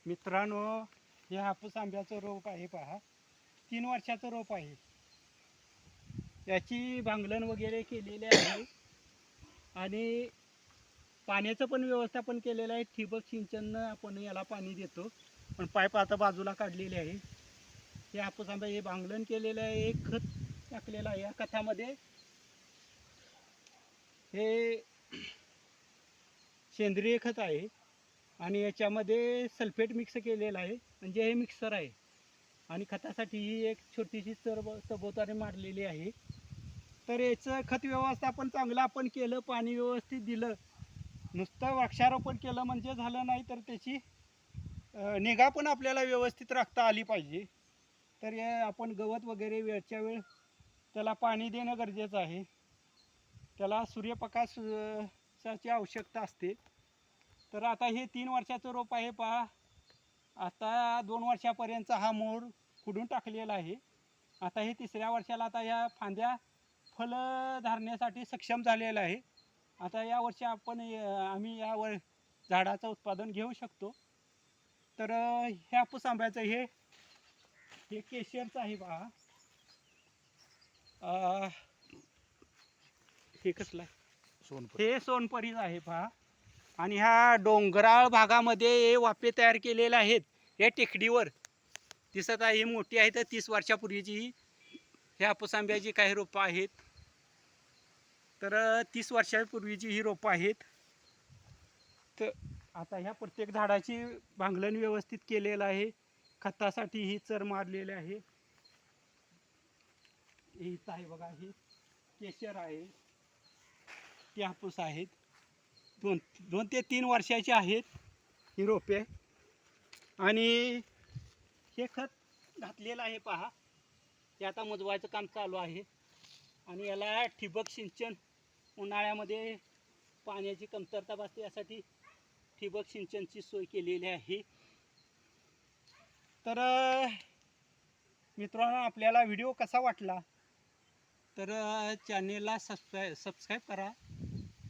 मित्रांनो, हे हापूस आंब्याचं रोप आहे पहा. 3 वर्षाचं रोप आहे. याची भांगलन वगैरे केलेली आहे आणि पाण्याचं पण व्यवस्थापन केलेलं आहे. ठिबक सिंचननं आपण याला पाणी देतो, पण पाईप आता बाजूला काढलेले आहे. हे हापूस आंबा हे भांगलन केलेलं आहे. एक खत टाकलेलं आहे. या खतामध्ये हे सेंद्रिय खत आहे आणि याच्यामध्ये सल्फेट मिक्स केलेलं आहे. म्हणजे हे मिक्सर आहे आणि खतासाठी ही एक छोटीशी सभोवताने मारलेली आहे. तर याचं खत व्यवस्थापन चांगलं आपण केलं, पाणी व्यवस्थित दिलं, नुसतं वृक्षारोपण केलं म्हणजे झालं नाही, तर त्याची निगा पण आपल्याला व्यवस्थित राखता आली पाहिजे. तर आपण गवत वगैरे वेळच्या वेळ त्याला पाणी देणं गरजेचं आहे. त्याला सूर्यप्रकाशाची आवश्यकता असते. तर आता हे 3 वर्षाचं रोप आहे पहा. आता 2 वर्षापर्यंतचा हा मोड खुडून टाकलेला आहे. आता हे 3ऱ्या वर्षाला आता या फांद्या फळ धरण्यासाठी सक्षम झालेला आहे. आता यावर्षी आम्ही यावर झाडाचं उत्पादन घेऊ शकतो. तर हे हापूस आंब्याचं हे केशरचं आहे पहा. हे कसलं आहे? हे सोनपरीच आहे पहा. आणि ह्या डोंगराळ भागामध्ये हे वाफे तयार केलेले आहेत. या टेकडीवर दिसत आहे, ही मोठी आहे. तर 30 वर्षापूर्वीची ह्या हापूस आंब्याची काही रोपं आहेत. तर 30 वर्षापूर्वीची ही रोपं आहेत. तर आता ह्या प्रत्येक झाडाची भांगलन व्यवस्थित केलेलं आहे. खतासाठी ही चर मारलेली आहे. ही आहे बघा, ही केशर आहे, ते हापूस आहेत. 2 ते 3 वर्षाची आहेत ही रोपे. आणि हे खत घातलेलं आहे पहा. ते आता मुजवायचं काम चालू आहे. आणि याला ठिबक सिंचन, उन्हाळ्यामध्ये पाण्याची कमतरता भासते यासाठी ठिबक सिंचनची सोय केलेली आहे. तर मित्रांनो, आपल्याला व्हिडिओ कसा वाटला तर चॅनेलला सबस्क्राईब करा,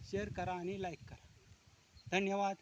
शेअर करा आणि लाईक करा. धन्यवाद.